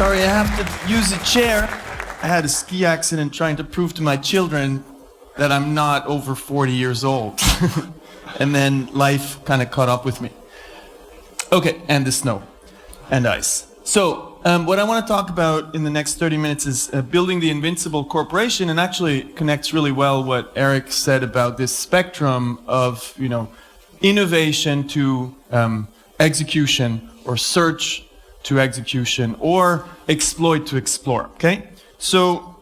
Sorry, I have to use a chair. I had a ski accident trying to prove to my children that I'm not over 40 years old. And then life kind of caught up with me. Okay, and the snow and ice. So what I want to talk about in the next 30 minutes is building the invincible corporation, and actually connects really well what Eric said about this spectrum of, innovation to execution, or search to execution, or exploit to explore, okay? So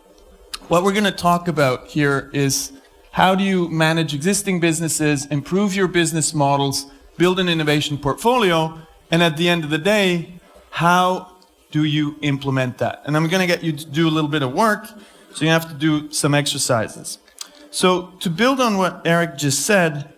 what we're going to talk about here is how do you manage existing businesses, improve your business models, build an innovation portfolio, and at the end of the day, how do you implement that? And I'm going to get you to do a little bit of work, so you have to do some exercises. So to build on what Eric just said,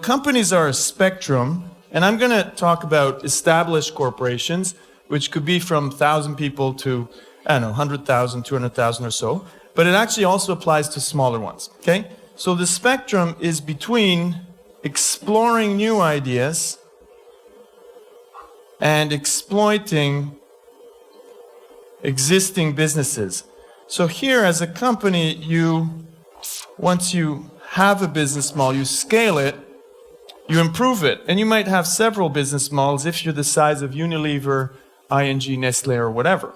companies are a spectrum, and I'm going to talk about established corporations, which could be from 1,000 people to, 100,000, 200,000 or so, but it actually also applies to smaller ones, okay? So the spectrum is between exploring new ideas and exploiting existing businesses. So here, as a company, once you have a business model, you scale it, you improve it, and you might have several business models if you're the size of Unilever, ING, Nestle, or whatever.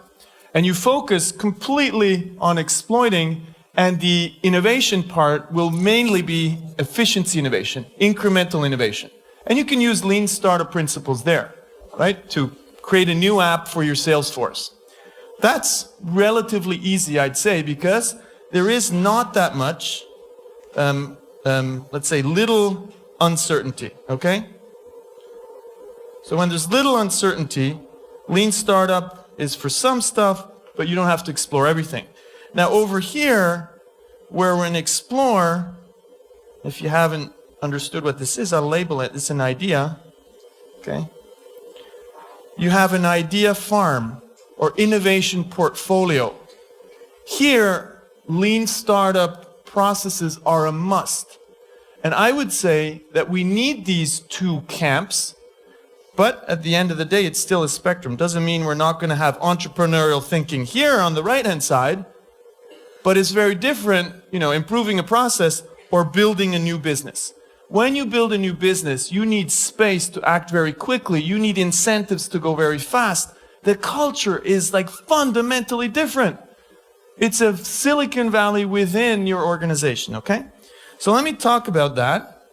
And you focus completely on exploiting, and the innovation part will mainly be efficiency innovation, incremental innovation. And you can use lean startup principles there, right, to create a new app for your sales force. That's relatively easy, I'd say, because there is not that much, let's say, little uncertainty, okay? So when there's little uncertainty, lean startup is for some stuff, but you don't have to explore everything. Now over here, where we're in explore, if you haven't understood what this is, I'll label it. It's an idea, okay? You have an idea farm or innovation portfolio. Here, lean startup processes are a must. And I would say that we need these two camps, but at the end of the day, it's still a spectrum. Doesn't mean we're not going to have entrepreneurial thinking here on the right-hand side, but it's very different, improving a process or building a new business. When you build a new business, you need space to act very quickly. You need incentives to go very fast. The culture is fundamentally different. It's a Silicon Valley within your organization, okay? So let me talk about that.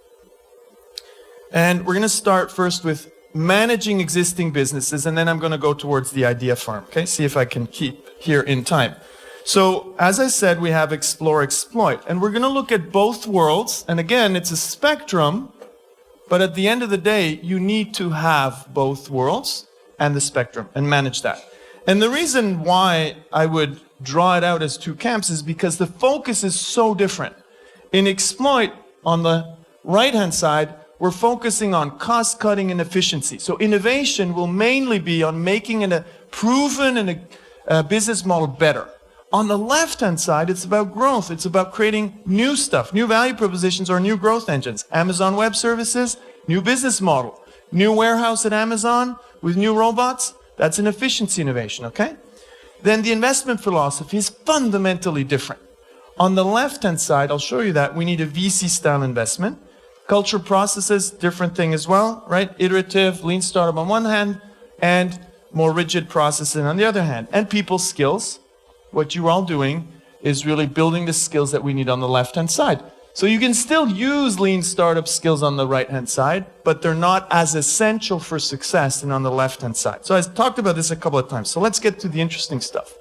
And we're going to start first with managing existing businesses, and then I'm going to go towards the idea farm, okay? See if I can keep here in time. So, as I said, we have explore, exploit, and we're going to look at both worlds. And again, it's a spectrum, but at the end of the day, you need to have both worlds and the spectrum and manage that. And the reason why I would draw it out as two camps is because the focus is so different. In exploit, on the right-hand side, we're focusing on cost cutting and efficiency. So innovation will mainly be on making a proven and a business model better. On the left-hand side, it's about growth. It's about creating new stuff, new value propositions or new growth engines. Amazon Web Services, new business model. New warehouse at Amazon with new robots. That's an efficiency innovation, okay? Then the investment philosophy is fundamentally different. On the left-hand side, I'll show you that we need a VC-style investment. Culture processes, different thing as well, right? Iterative, lean startup on one hand, and more rigid processing on the other hand. And people skills. What you're all doing is really building the skills that we need on the left-hand side. So you can still use lean startup skills on the right-hand side, but they're not as essential for success than on the left-hand side. So I talked about this a couple of times. So let's get to the interesting stuff.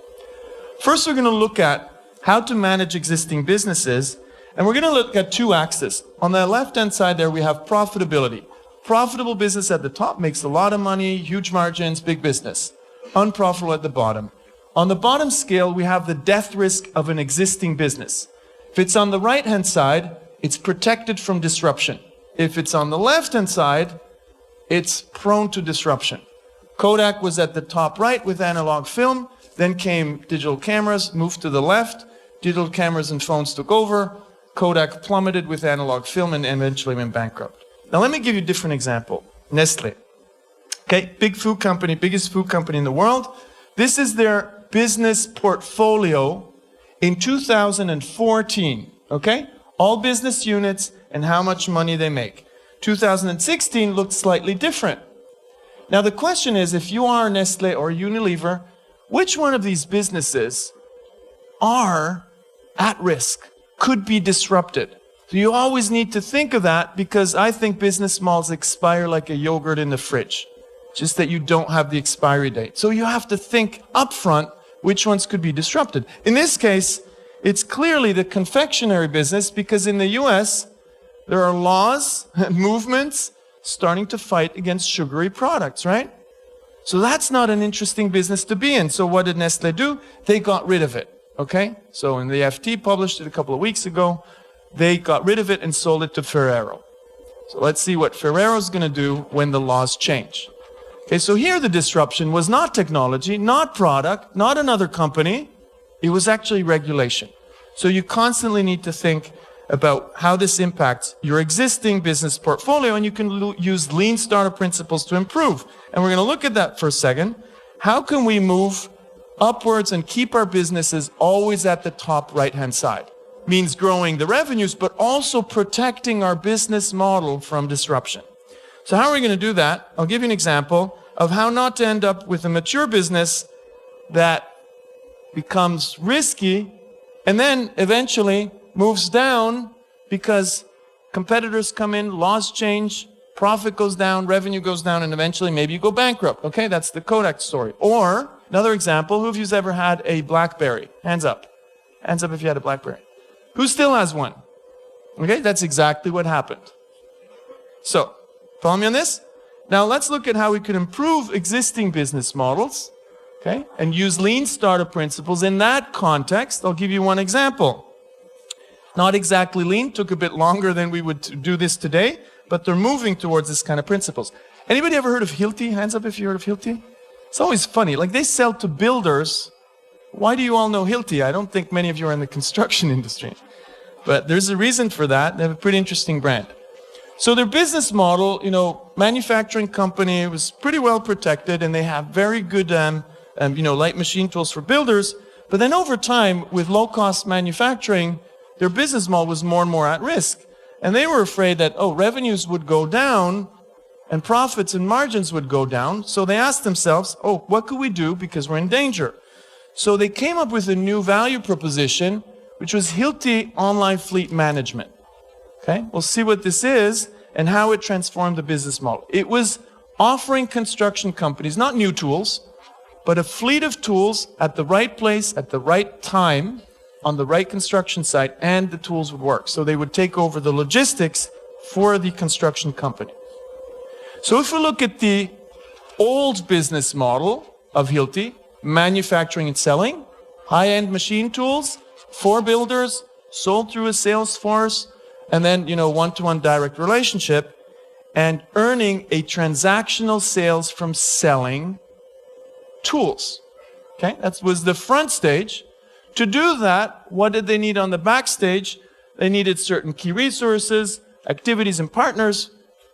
First, we're going to look at how to manage existing businesses, and we're going to look at two axes. On the left-hand side there, we have profitability. Profitable business at the top makes a lot of money, huge margins, big business. Unprofitable at the bottom. On the bottom scale, we have the death risk of an existing business. If it's on the right-hand side, it's protected from disruption. If it's on the left-hand side, it's prone to disruption. Kodak was at the top right with analog film, then came digital cameras, moved to the left, digital cameras and phones took over, Kodak plummeted with analog film and eventually went bankrupt. Now let me give you a different example. Nestle. Okay, big food company, biggest food company in the world. This is their business portfolio in 2014, okay? All business units and how much money they make. 2016 looked slightly different. Now the question is, if you are Nestle or Unilever, which one of these businesses are at risk, could be disrupted? So you always need to think of that, because I think business models expire like a yogurt in the fridge, just that you don't have the expiry date. So you have to think upfront which ones could be disrupted. In this case, it's clearly the confectionery business, because in the US, there are laws and movements starting to fight against sugary products, right? So that's not an interesting business to be in. So what did Nestle do? They got rid of it, okay? So in the FT published it a couple of weeks ago, they got rid of it and sold it to Ferrero. So let's see what Ferrero's going to do when the laws change. Okay, so here the disruption was not technology, not product, not another company. It was actually regulation. So you constantly need to think about how this impacts your existing business portfolio, and you can use lean startup principles to improve. And we're going to look at that for a second. How can we move upwards and keep our businesses always at the top right-hand side? Means growing the revenues, but also protecting our business model from disruption. So how are we going to do that? I'll give you an example of how not to end up with a mature business that becomes risky and then eventually moves down because competitors come in, laws change, profit goes down, revenue goes down, and eventually maybe you go bankrupt. Okay, that's the Kodak story. Or another example, who of you's ever had a BlackBerry? Hands up. Hands up if you had a BlackBerry. Who still has one? Okay, that's exactly what happened. So, follow me on this? Now let's look at how we can improve existing business models, okay, and use lean startup principles in that context. I'll give you one example. Not exactly lean, took a bit longer than we would do this today, but they're moving towards this kind of principles. Anybody ever heard of Hilti? Hands up if you heard of Hilti. It's always funny, like they sell to builders. Why do you all know Hilti? I don't think many of you are in the construction industry. But there's a reason for that. They have a pretty interesting brand. So their business model, manufacturing company was pretty well protected, and they have very good, light machine tools for builders. But then over time, with low-cost manufacturing, their business model was more and more at risk. And they were afraid that, revenues would go down and profits and margins would go down. So they asked themselves, what could we do because we're in danger? So they came up with a new value proposition, which was Hilti Online Fleet Management. Okay, we'll see what this is and how it transformed the business model. It was offering construction companies, not new tools, but a fleet of tools at the right place, at the right time, on the right construction site, and the tools would work. So they would take over the logistics for the construction company. So if we look at the old business model of Hilti, manufacturing and selling, high-end machine tools for builders, sold through a sales force, and then, one-to-one direct relationship, and earning a transactional sales from selling tools. Okay, that was the front stage. To do that, what did they need on the backstage? They needed certain key resources, activities, and partners,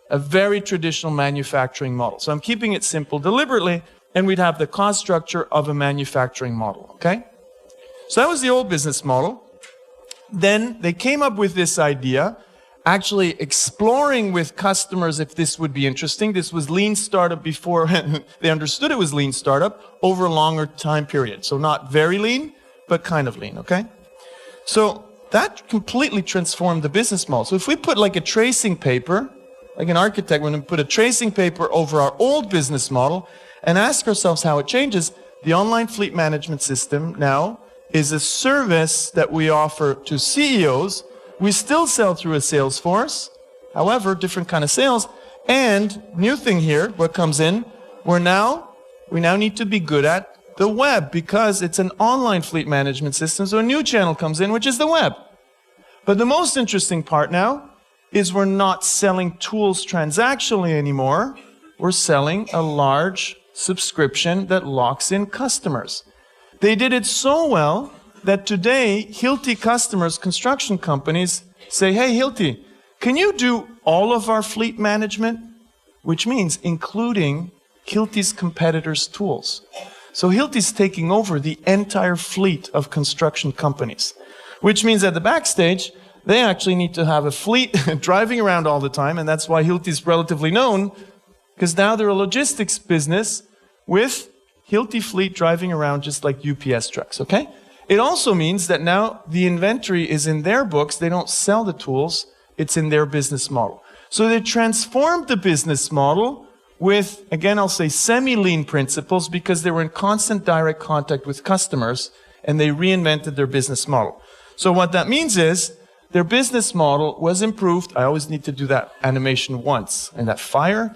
a very traditional manufacturing model. So I'm keeping it simple deliberately, and we'd have the cost structure of a manufacturing model, okay? So that was the old business model. Then they came up with this idea, actually exploring with customers if this would be interesting. This was lean startup before they understood it was lean startup over a longer time period. So not very lean, but kind of lean, okay? So that completely transformed the business model. So if we put like a tracing paper, like an architect, we're going to put a tracing paper over our old business model and ask ourselves how it changes. The online fleet management system now is a service that we offer to CEOs. We still sell through a sales force, however, different kind of sales. And new thing here, what comes in, we now need to be good at the web because it's an online fleet management system. So a new channel comes in, which is the web. But the most interesting part now is we're not selling tools transactionally anymore. We're selling a large subscription that locks in customers. They did it so well that today, Hilti customers, construction companies, say, hey, Hilti, can you do all of our fleet management? Which means including Hilti's competitors' tools. So Hilti's taking over the entire fleet of construction companies, which means at the backstage, they actually need to have a fleet driving around all the time, and that's why Hilti's relatively known, because now they're a logistics business with Hilti fleet driving around just like UPS trucks, okay? It also means that now the inventory is in their books, they don't sell the tools, it's in their business model. So they transformed the business model with, again, I'll say semi-lean principles because they were in constant direct contact with customers and they reinvented their business model. So what that means is their business model was improved. I always need to do that animation once. And that fire,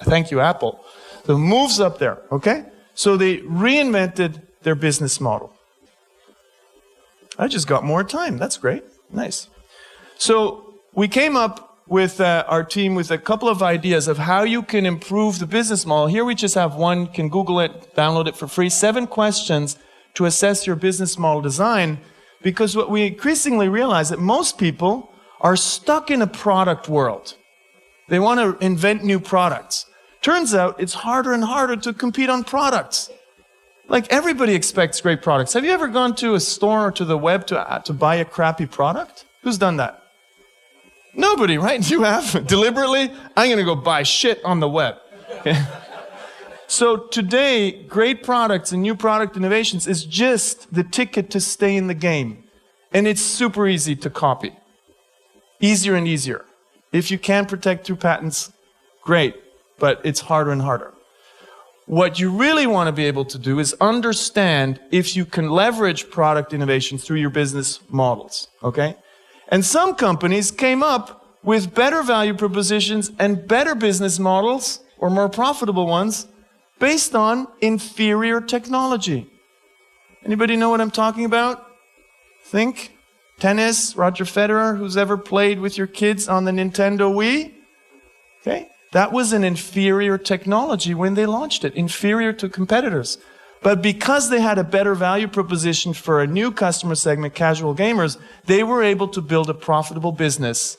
thank you, Apple. So it moves up there, okay? So they reinvented their business model. I just got more time. That's great. Nice. So we came up with our team with a couple of ideas of how you can improve the business model. Here we just have one. You can Google it, download it for free. 7 questions to assess your business model design. Because what we increasingly realize that most people are stuck in a product world. They want to invent new products. Turns out it's harder and harder to compete on products. Like everybody expects great products. Have you ever gone to a store or to the web to buy a crappy product? Who's done that? Nobody, right? You have? Deliberately? I'm going to go buy shit on the web. Okay. So today, great products and new product innovations is just the ticket to stay in the game. And it's super easy to copy. Easier and easier. If you can protect through patents, great. But it's harder and harder. What you really want to be able to do is understand if you can leverage product innovation through your business models, okay? And some companies came up with better value propositions and better business models, or more profitable ones, based on inferior technology. Anybody know what I'm talking about? Think tennis, Roger Federer, who's ever played with your kids on the Nintendo Wii? Okay, that was an inferior technology when they launched it, inferior to competitors. But because they had a better value proposition for a new customer segment, casual gamers, they were able to build a profitable business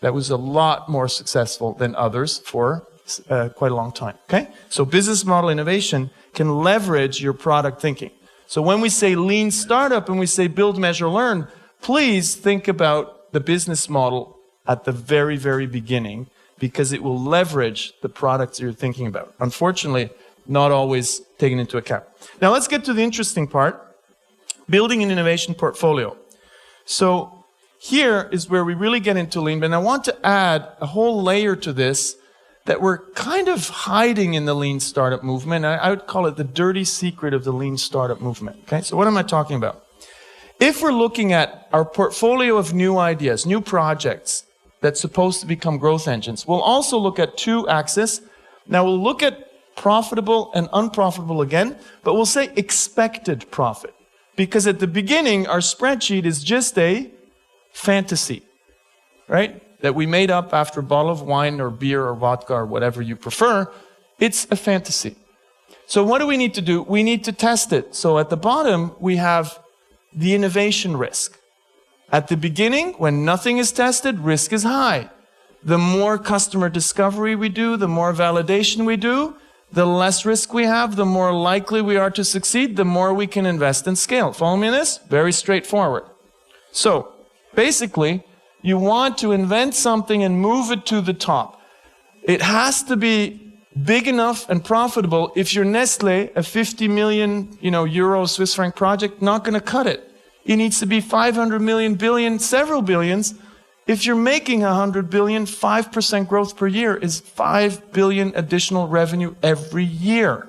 that was a lot more successful than others for quite a long time, okay? So business model innovation can leverage your product thinking. So when we say lean startup and we say build, measure, learn, please think about the business model at the very, very beginning because it will leverage the products you're thinking about. Unfortunately, not always taken into account. Now let's get to the interesting part, building an innovation portfolio. So here is where we really get into lean, but I want to add a whole layer to this that we're kind of hiding in the lean startup movement. I would call it the dirty secret of the lean startup movement. Okay, so what am I talking about? If we're looking at our portfolio of new ideas, new projects that's supposed to become growth engines, we'll also look at 2 axes. Now we'll look at profitable and unprofitable again, but we'll say expected profit. Because at the beginning, our spreadsheet is just a fantasy, right? That we made up after a bottle of wine or beer or vodka or whatever you prefer. It's a fantasy. So what do we need to do? We need to test it. So at the bottom, we have the innovation risk. At the beginning, when nothing is tested, risk is high. The more customer discovery we do, the more validation we do, the less risk we have, the more likely we are to succeed, the more we can invest and scale. Follow me in this? Very straightforward. So basically, you want to invent something and move it to the top. It has to be big enough and profitable. If you're Nestle, a 50 million, euro, Swiss franc project, not going to cut it. It needs to be 500 million, billion, several billions. If you're making 100 billion, 5% growth per year is 5 billion additional revenue every year.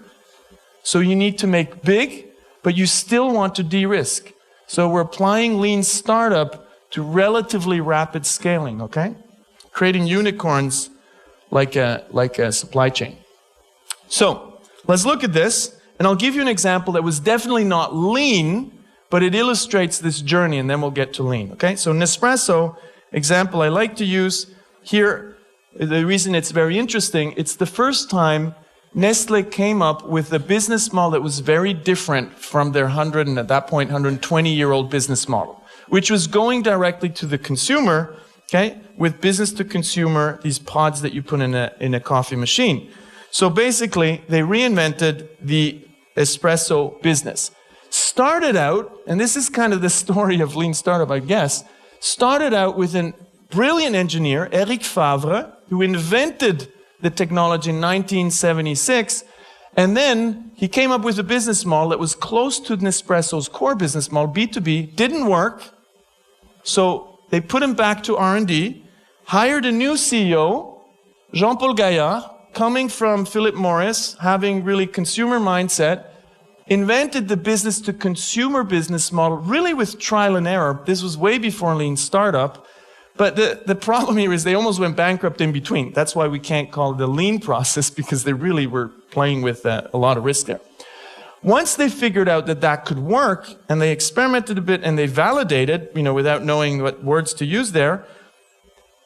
So you need to make big, but you still want to de-risk. So we're applying lean startup to relatively rapid scaling, okay? Creating unicorns like a supply chain. So let's look at this, and I'll give you an example that was definitely not lean, but it illustrates this journey, and then we'll get to lean, okay? So Nespresso, example I like to use here, the reason it's very interesting, it's the first time Nestle came up with a business model that was very different from their 100 and at that point 120-year-old business model, which was going directly to the consumer, okay, with business to consumer, these pods that you put in a coffee machine. So basically, they reinvented the espresso business. Started out, and this is kind of the story of Lean Startup, I guess, started out with a brilliant engineer, Eric Favre, who invented the technology in 1976, and then he came up with a business model that was close to Nespresso's core business model, B2B, didn't work, so they put him back to R&D, hired a new CEO, Jean-Paul Gaillard, coming from Philip Morris, having really consumer mindset, invented the business-to-consumer business model, really with trial and error. This was way before Lean Startup. But the problem here is they almost went bankrupt in between. That's why we can't call it a lean process, because they really were playing with a lot of risk there. Once they figured out that that could work, and they experimented a bit and they validated, without knowing what words to use there,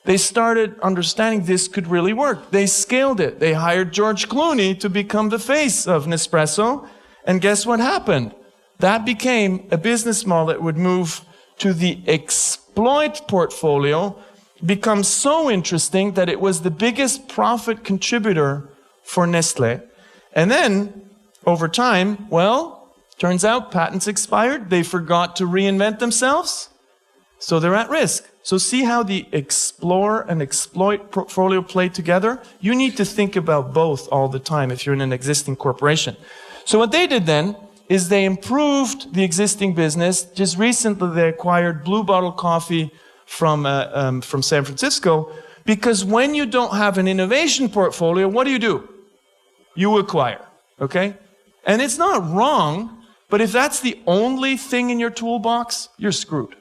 they started understanding this could really work. They scaled it. They hired George Clooney to become the face of Nespresso. And guess what happened? That became a business model that would move to the exploit portfolio, become so interesting that it was the biggest profit contributor for Nestlé. And then, over time, turns out patents expired. They forgot to reinvent themselves. So they're at risk. So see how the explore and exploit portfolio play together? You need to think about both all the time if you're in an existing corporation. So what they did then is they improved the existing business. Just recently they acquired Blue Bottle Coffee from San Francisco, because when you don't have an innovation portfolio, what do? You acquire, okay? And it's not wrong, but if that's the only thing in your toolbox, you're screwed.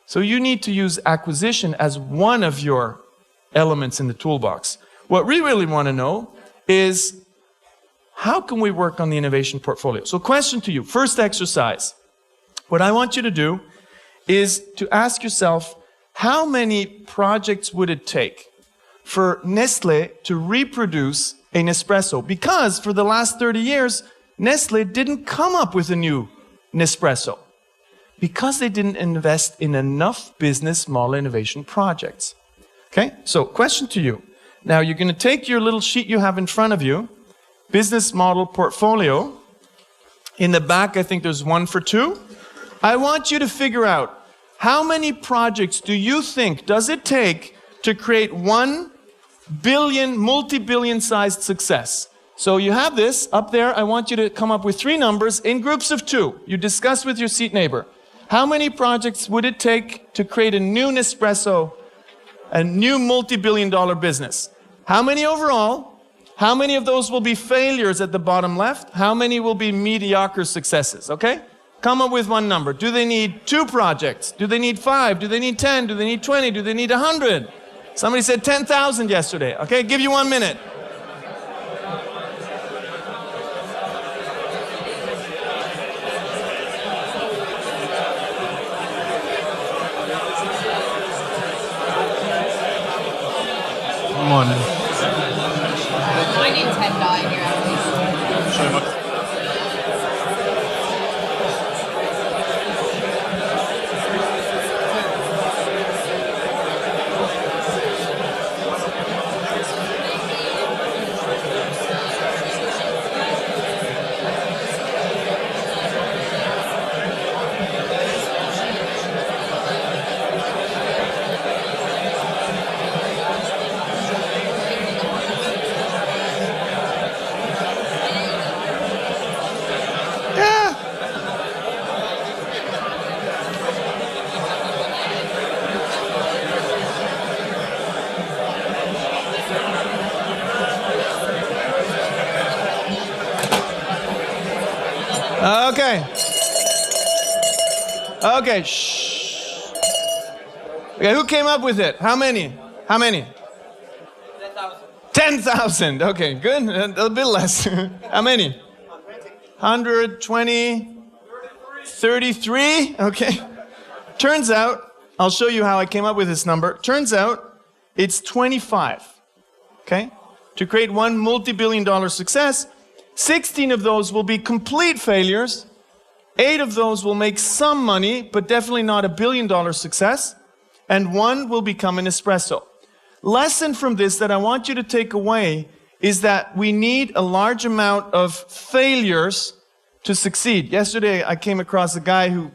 So you need to use acquisition as one of your elements in the toolbox. What we really want to know is, how can we work on the innovation portfolio? So question to you, first exercise. What I want you to do is to ask yourself, how many projects would it take for Nestlé to reproduce a Nespresso? Because for the last 30 years, Nestlé didn't come up with a new Nespresso, because they didn't invest in enough business model innovation projects. Okay, so question to you. Now you're going to take your little sheet you have in front of you, business model portfolio. In the back, I think there's 1 for 2. I want you to figure out, how many projects do you think does it take to create 1 billion, multi-billion sized success? So you have this up there. I want you to come up with 3 numbers in groups of 2. You discuss with your seat neighbor. How many projects would it take to create a new Nespresso, a new multi-billion dollar business? How many overall? How many of those will be failures at the bottom left? How many will be mediocre successes, okay? Come up with 1 number. Do they need 2 projects? Do they need 5? Do they need 10? Do they need 20? Do they need 100? Somebody said 10,000 yesterday. Okay, give you 1 minute. Come on. I need 10 die here at least. So much. Okay, shh. Okay, who came up with it? How many? 10,000. 10,000. Okay, good. A bit less. How many? 120. 33. Okay. Turns out, I'll show you how I came up with this number. Turns out, it's 25. Okay? To create 1 multi-billion dollar success, 16 of those will be complete failures. 8 of those will make some money, but definitely not a billion-dollar success. And 1 will become an espresso. Lesson from this that I want you to take away is that we need a large amount of failures to succeed. Yesterday, I came across a guy who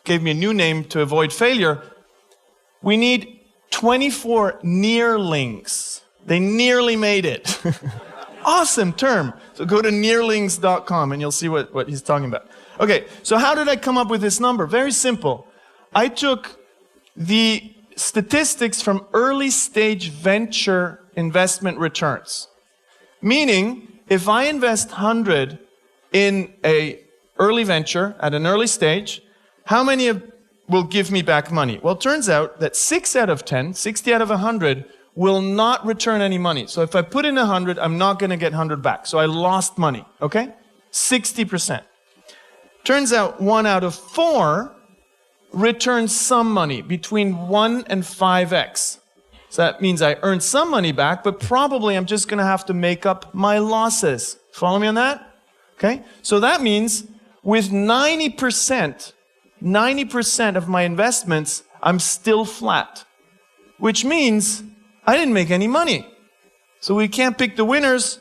gave me a new name to avoid failure. We need 24 nearlings. They nearly made it. Awesome term. So go to nearlings.com and you'll see what he's talking about. Okay, so how did I come up with this number? Very simple. I took the statistics from early stage venture investment returns. Meaning, if I invest 100 in a early venture at an early stage, how many will give me back money? Well, it turns out that 6 out of 10, 60 out of 100, will not return any money. So if I put in 100, I'm not going to get 100 back. So I lost money, okay? 60%. Turns out 1 out of 4 returns some money, between 1 and 5x. So that means I earned some money back, but probably I'm just going to have to make up my losses. Follow me on that? Okay? So that means with 90% of my investments, I'm still flat. Which means I didn't make any money. So we can't pick the winners,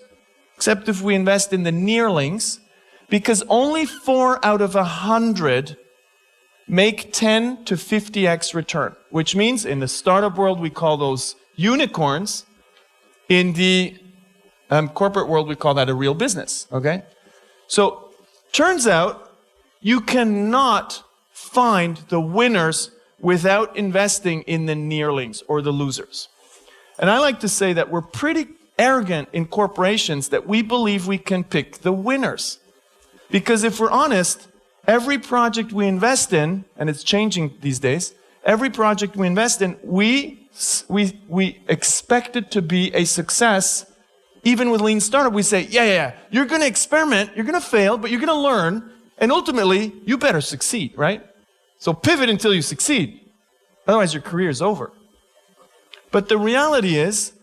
except if we invest in the nearlings, because only 4 out of 100 make 10 to 50x return, which means in the startup world, we call those unicorns. In the corporate world, we call that a real business, okay? So, turns out you cannot find the winners without investing in the nearlings or the losers. And I like to say that we're pretty arrogant in corporations that we believe we can pick the winners. Because if we're honest, every project we invest in, and it's changing these days, every project we invest in, we expect it to be a success. Even with Lean Startup, we say, yeah, you're going to experiment, you're going to fail, but you're going to learn, and ultimately, you better succeed, right? So pivot until you succeed. Otherwise, your career is over. But the reality is,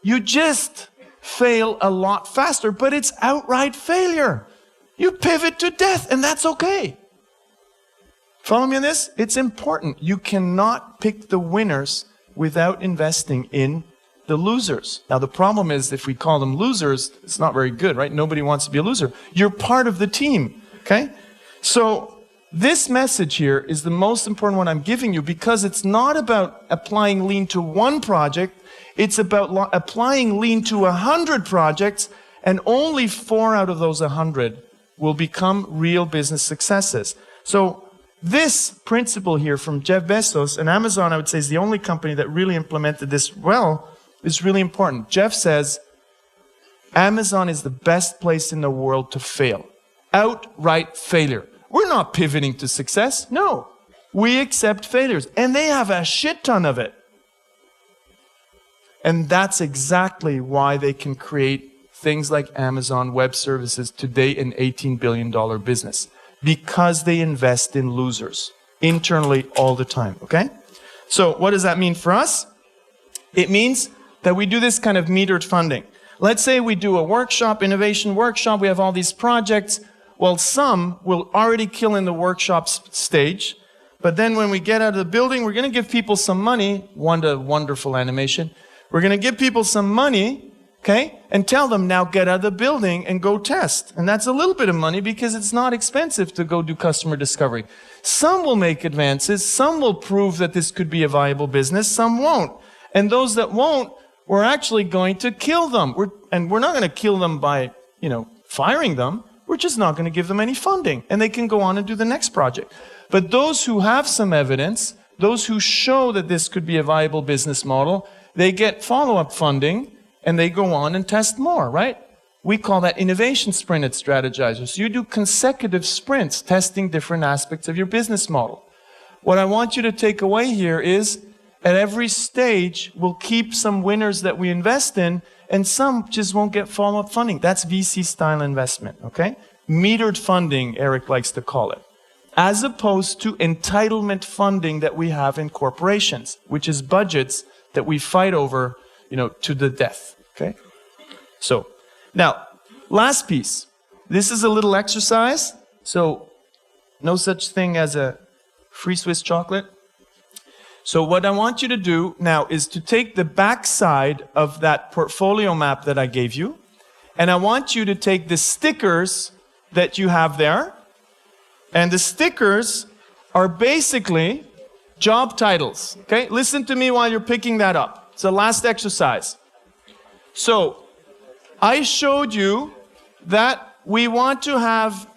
you just fail a lot faster, but it's outright failure. You pivot to death, and that's okay. Follow me on this? It's important. You cannot pick the winners without investing in the losers. Now, the problem is if we call them losers, it's not very good, right? Nobody wants to be a loser. You're part of the team, okay? So this message here is the most important one I'm giving you because it's not about applying Lean to one project. It's about applying Lean to 100 projects, and only 4 out of those 100 will become real business successes. So this principle here from Jeff Bezos, and Amazon, I would say, is the only company that really implemented this well, is really important. Jeff says, Amazon is the best place in the world to fail. Outright failure. We're not pivoting to success. No. We accept failures. And they have a shit ton of it. And that's exactly why they can create things like Amazon Web Services today, an $18 billion business. Because they invest in losers internally all the time, okay? So what does that mean for us? It means that we do this kind of metered funding. Let's say we do a workshop, innovation workshop, we have all these projects. Well, some will already kill in the workshop stage, but then when we get out of the building, we're going to give people some money, wonderful animation. We're going to give people some money, okay, and tell them now get out of the building and go test. And that's a little bit of money because it's not expensive to go do customer discovery. Some will make advances, some will prove that this could be a viable business, some won't. And those that won't, we're actually going to kill them. We're not going to kill them by, firing them. We're just not going to give them any funding. And they can go on and do the next project. But those who have some evidence, those who show that this could be a viable business model, they get follow-up funding and they go on and test more, right? We call that innovation sprint at Strategizer. So you do consecutive sprints testing different aspects of your business model. What I want you to take away here is at every stage, we'll keep some winners that we invest in, and some just won't get follow-up funding. That's VC-style investment, okay? Metered funding, Eric likes to call it. As opposed to entitlement funding that we have in corporations, which is budgets that we fight over, to the death, okay? So, now, last piece. This is a little exercise. So, no such thing as a free Swiss chocolate. So what I want you to do now is to take the back side of that portfolio map that I gave you, and I want you to take the stickers that you have there. And the stickers are basically job titles. Okay, listen to me while you're picking that up. It's the last exercise. So, I showed you that we want to have,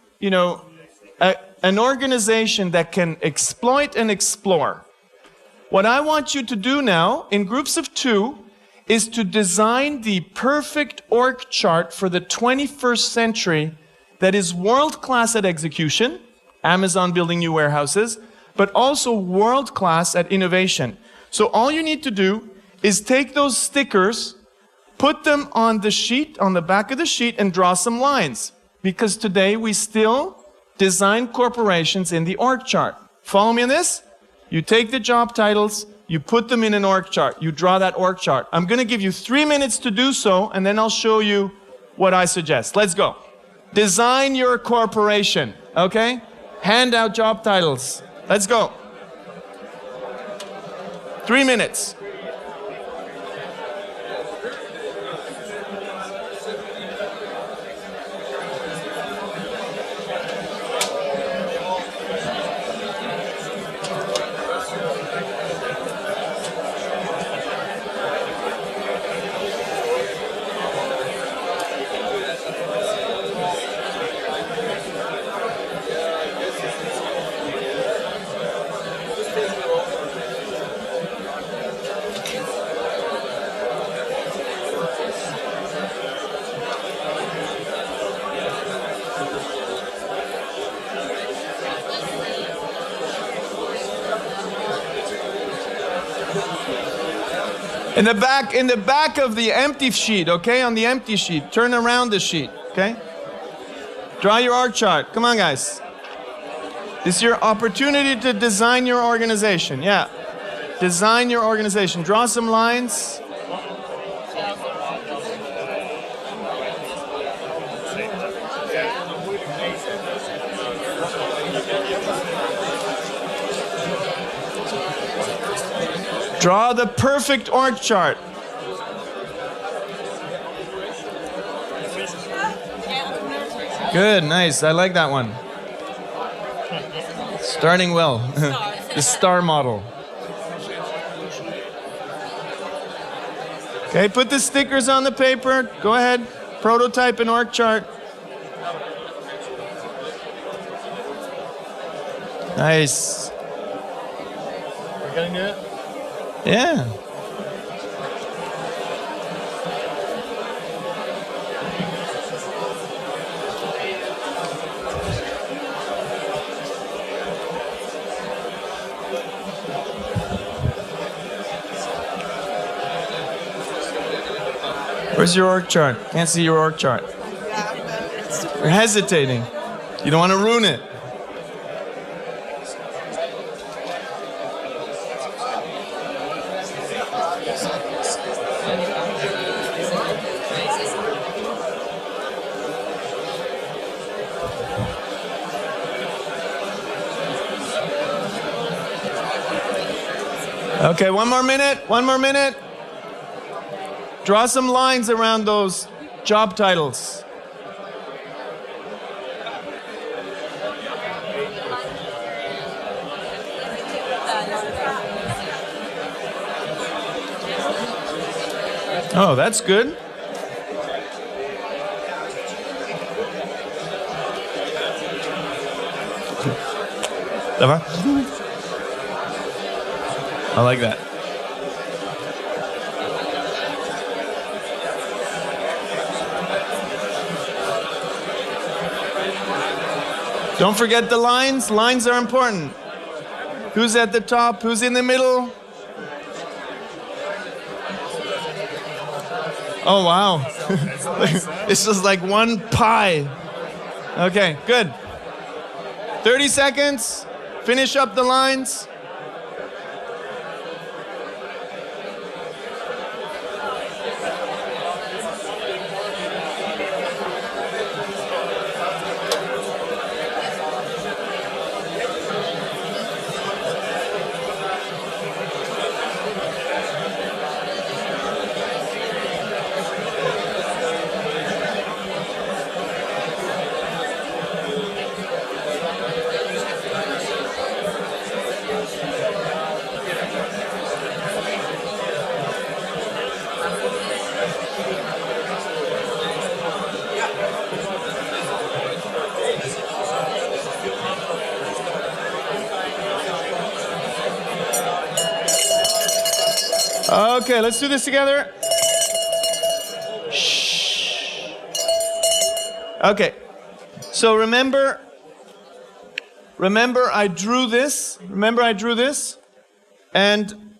an organization that can exploit and explore. What I want you to do now, in groups of 2, is to design the perfect org chart for the 21st century that is world-class at execution, Amazon building new warehouses, but also world-class at innovation. So all you need to do is take those stickers, put them on the sheet, on the back of the sheet, and draw some lines. Because today we still design corporations in the org chart. Follow me on this? You take the job titles, you put them in an org chart, you draw that org chart. I'm going to give you 3 minutes to do so, and then I'll show you what I suggest. Let's go. Design your corporation, okay? Hand out job titles. Let's go. 3 minutes. In the back of the empty sheet, okay? On the empty sheet. Turn around the sheet, okay? Draw your org chart. Come on, guys. This is your opportunity to design your organization. Yeah. Design your organization. Draw some lines. Draw the perfect org chart. Good, nice. I like that one. Starting well. The star model. Okay, put the stickers on the paper. Go ahead. Prototype an org chart. Nice. We're getting it? Yeah. Where's your org chart? Can't see your org chart. You're hesitating. You don't want to ruin it. Okay, one more minute. Draw some lines around those job titles. Oh, that's good. Ça va? I like that. Don't forget the lines. Lines are important. Who's at the top? Who's in the middle? Oh, wow. This is like one pie. Okay, good. 30 seconds. Finish up the lines. Okay, let's do this together. Shh. Okay. So remember I drew this. And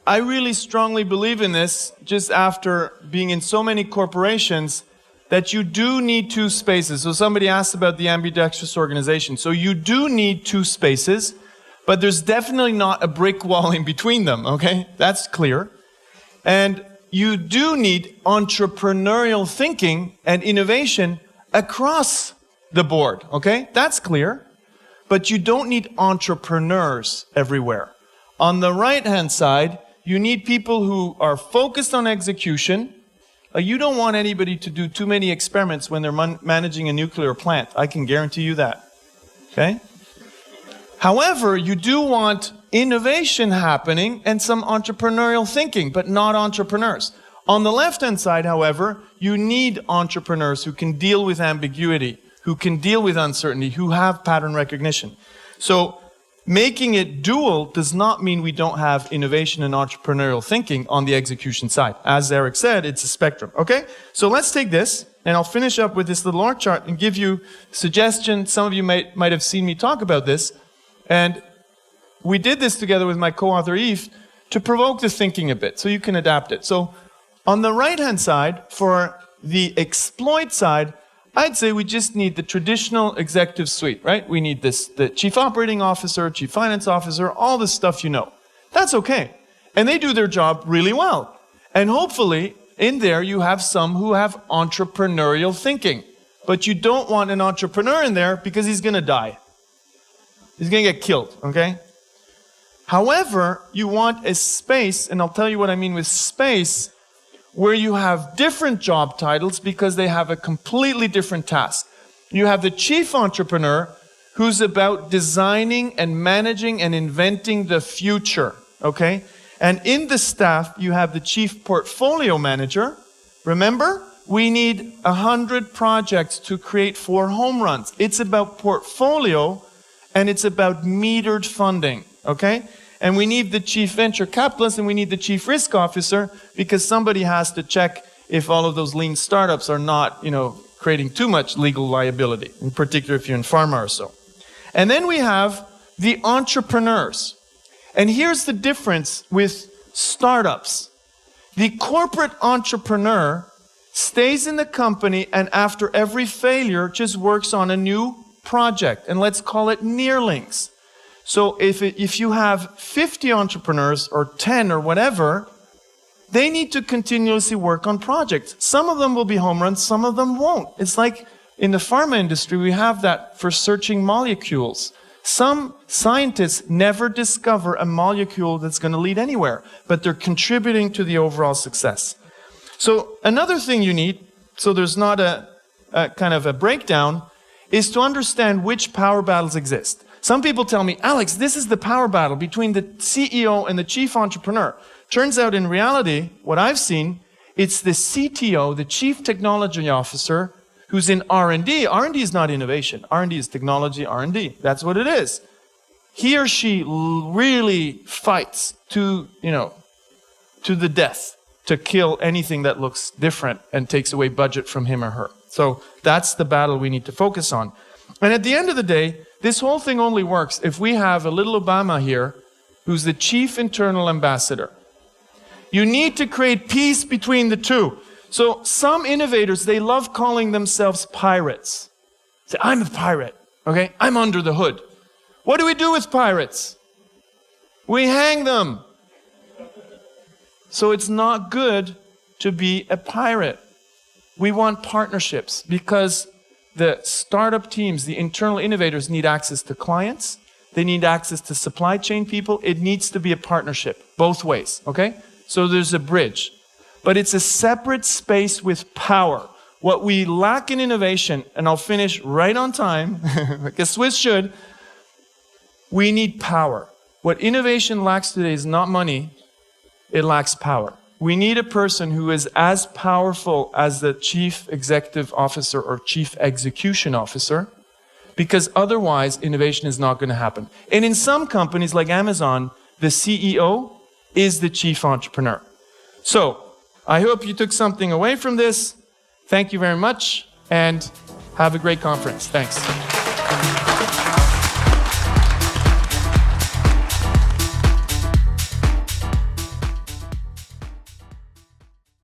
I really strongly believe in this, just after being in so many corporations, that you do need two spaces. So somebody asked about the ambidextrous organization. So you do need two spaces, but there's definitely not a brick wall in between them, okay? That's clear. And you do need entrepreneurial thinking and innovation across the board, okay? That's clear. But you don't need entrepreneurs everywhere. On the right-hand side, you need people who are focused on execution. You don't want anybody to do too many experiments when they're managing a nuclear plant. I can guarantee you that. Okay? However, you do want innovation happening and some entrepreneurial thinking, but not entrepreneurs. On the left-hand side, however, you need entrepreneurs who can deal with ambiguity, who can deal with uncertainty, who have pattern recognition. So making it dual does not mean we don't have innovation and entrepreneurial thinking on the execution side. As Eric said, it's a spectrum. Okay? So let's take this, and I'll finish up with this little org chart and give you suggestions. Some of you might have seen me talk about this. And we did this together with my co-author Yves to provoke the thinking a bit, so you can adapt it. So on the right-hand side, for the exploit side, I'd say we just need the traditional executive suite, right? We need the chief operating officer, chief finance officer, all this stuff you know. That's okay. And they do their job really well. And hopefully, in there, you have some who have entrepreneurial thinking. But you don't want an entrepreneur in there because he's going to die. He's going to get killed, okay? However, you want a space, and I'll tell you what I mean with space, where you have different job titles because they have a completely different task. You have the chief entrepreneur who's about designing and managing and inventing the future, okay? And in the staff, you have the chief portfolio manager. Remember, we need 100 projects to create 4 home runs. It's about portfolio and it's about metered funding, okay? And we need the chief venture capitalist and we need the chief risk officer because somebody has to check if all of those lean startups are not, creating too much legal liability, in particular if you're in pharma or so. And then we have the entrepreneurs. And here's the difference with startups. The corporate entrepreneur stays in the company and after every failure just works on a new project. And let's call it nearlings. So if you have 50 entrepreneurs or 10 or whatever, they need to continuously work on projects. Some of them will be home runs, some of them won't. It's like in the pharma industry, we have that for searching molecules. Some scientists never discover a molecule that's going to lead anywhere, but they're contributing to the overall success. So another thing you need, so there's not a kind of a breakdown, is to understand which power battles exist. Some people tell me, Alex, this is the power battle between the CEO and the chief entrepreneur. Turns out in reality, what I've seen, it's the CTO, the chief technology officer, who's in R&D. R&D is not innovation. R&D is technology R&D. That's what it is. He or she really fights to the death to kill anything that looks different and takes away budget from him or her. So that's the battle we need to focus on. And at the end of the day, this whole thing only works if we have a little Obama here who's the chief internal ambassador. You need to create peace between the two. So some innovators, they love calling themselves pirates. Say, I'm a pirate, okay? I'm under the hood. What do we do with pirates? We hang them. So it's not good to be a pirate. We want partnerships because the startup teams, the internal innovators need access to clients. They need access to supply chain people. It needs to be a partnership, both ways, okay? So there's a bridge. But it's a separate space with power. What we lack in innovation, and I'll finish right on time, like a Swiss should, we need power. What innovation lacks today is not money, it lacks power. We need a person who is as powerful as the chief executive officer or chief execution officer, because otherwise innovation is not going to happen. And in some companies like Amazon, the CEO is the chief entrepreneur. So, I hope you took something away from this. Thank you very much, and have a great conference. Thanks.